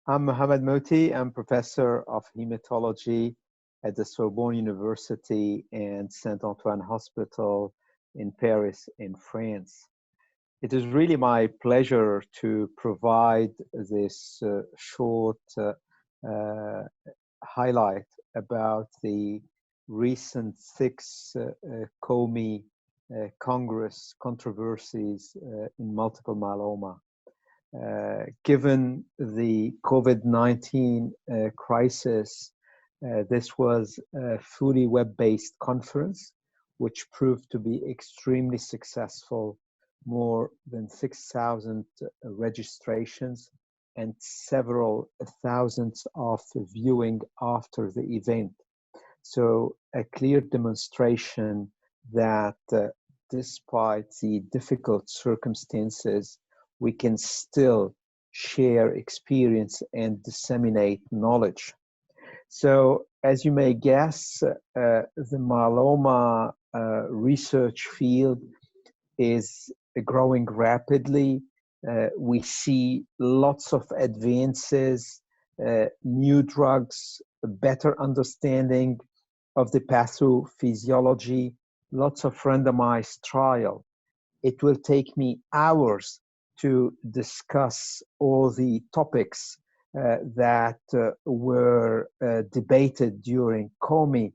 I'm Mohamad Mohty. I'm professor of hematology at the Sorbonne University and Saint-Antoine Hospital in Paris, in France. It is really my pleasure to provide this short uh, highlight about the recent six COMy Congress controversies in multiple myeloma. Given the COVID-19 crisis, this was a fully web-based conference, which proved to be extremely successful. More than 6,000 registrations and several thousands of viewing after the event. So a clear demonstration that despite the difficult circumstances, we can still share experience and disseminate knowledge. So as you may guess, the myeloma research field is growing rapidly. We see lots of advances, new drugs, a better understanding of the pathophysiology, lots of randomized trial. It will take me hours to discuss all the topics that were debated during COMy.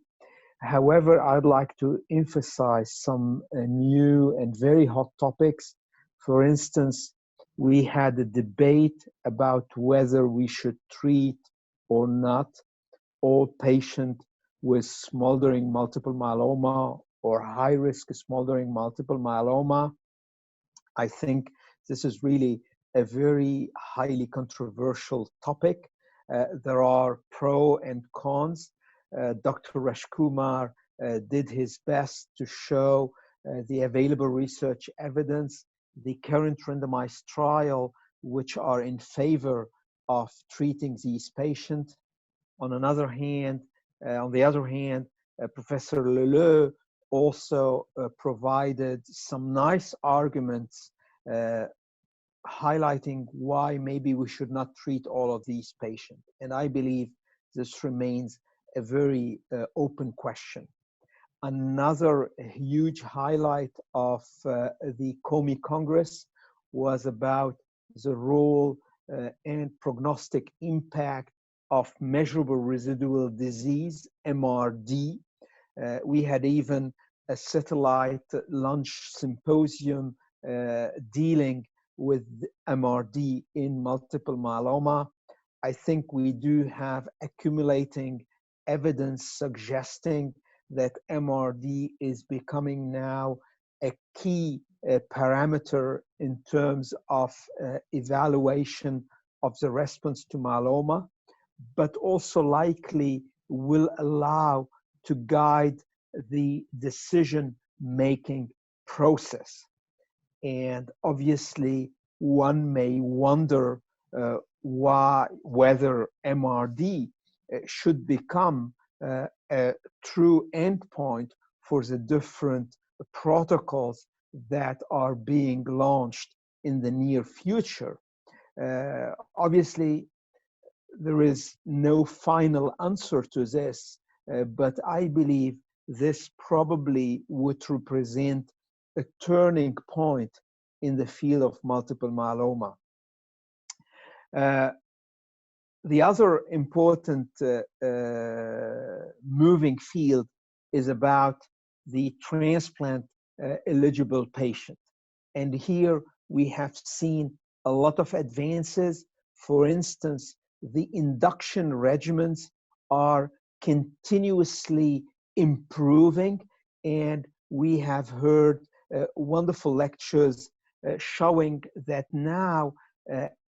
However, I'd like to emphasize some new and very hot topics. For instance, we had a debate about whether we should treat or not all patients with smoldering multiple myeloma or high-risk smoldering multiple myeloma. I think this is really a very highly controversial topic. There are pros and cons. Dr. Rajkumar did his best to show the available research evidence, the current randomized trial, which are in favor of treating these patients. On the other hand, Professor Leleu also provided some nice arguments highlighting why maybe we should not treat all of these patients. And I believe this remains a very open question. Another huge highlight of the COMy Congress was about the role and prognostic impact of measurable residual disease, MRD. We had even a satellite lunch symposium dealing with MRD in multiple myeloma. I think we do have accumulating evidence suggesting that MRD is becoming now a key parameter in terms of evaluation of the response to myeloma, but also likely will allow to guide the decision-making process. And obviously, one may wonder whether MRD should become a true endpoint for the different protocols that are being launched in the near future. Obviously, there is no final answer to this, but I believe this probably would represent a turning point in the field of multiple myeloma. The other important moving field is about the transplant eligible patient. And here we have seen a lot of advances. For instance, the induction regimens are continuously improving, and we have heard wonderful lectures showing that now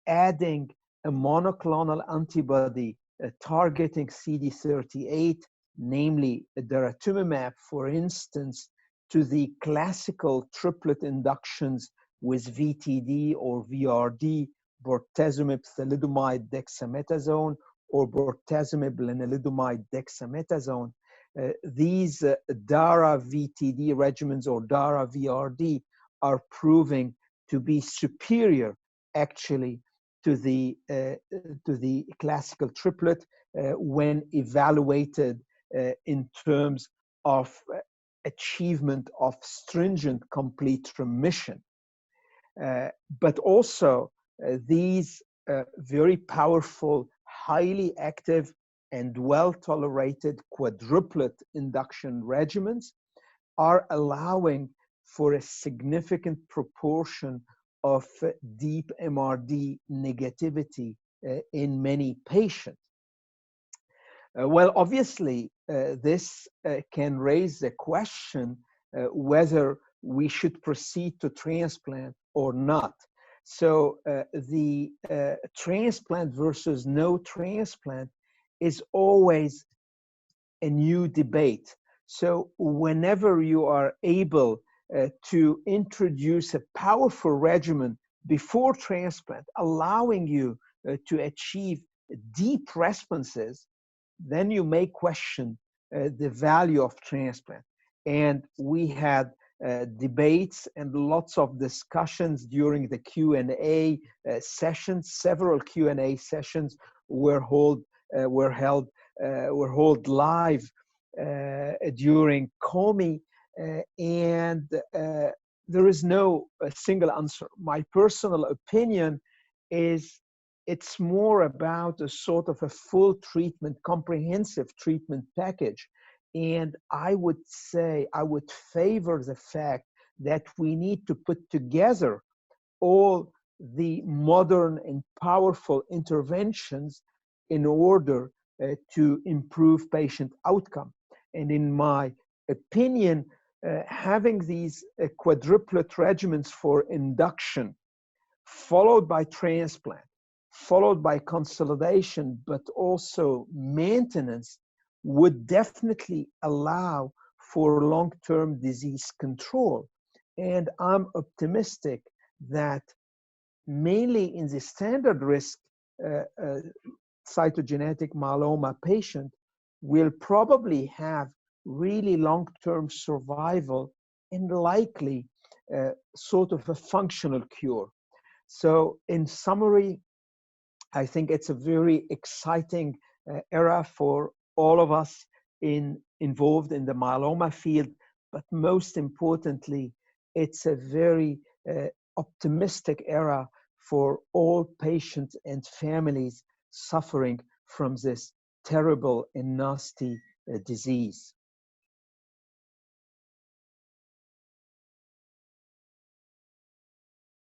adding a monoclonal antibody targeting CD38, namely daratumumab, for instance, to the classical triplet inductions with VTD or VRD, bortezomib, thalidomide, dexamethasone, or bortezomib, lenalidomide, dexamethasone. These DARA VTD regimens or DARA VRD are proving to be superior, actually, to the classical triplet when evaluated in terms of achievement of stringent complete remission. But also these very powerful, highly active, and well-tolerated quadruplet induction regimens are allowing for a significant proportion of deep MRD negativity in many patients. Well, obviously, this can raise the question whether we should proceed to transplant or not. So the transplant versus no transplant is always a new debate. So whenever you are able to introduce a powerful regimen before transplant, allowing you to achieve deep responses, then you may question the value of transplant. And we had debates and lots of discussions during the Q&A sessions. Several Q&A sessions were held live during COMy, and there is no single answer. My personal opinion is it's more about a sort of a full treatment, comprehensive treatment package. And I would say I would favor the fact that we need to put together all the modern and powerful interventions in order to improve patient outcome. And in my opinion, having these quadruplet regimens for induction, followed by transplant, followed by consolidation, but also maintenance, would definitely allow for long-term disease control. And I'm optimistic that mainly in the standard risk cytogenetic myeloma patient will probably have really long-term survival and likely sort of a functional cure. So in summary, I think it's a very exciting era for all of us involved in the myeloma field, but most importantly, it's a very optimistic era for all patients and families suffering from this terrible and nasty disease.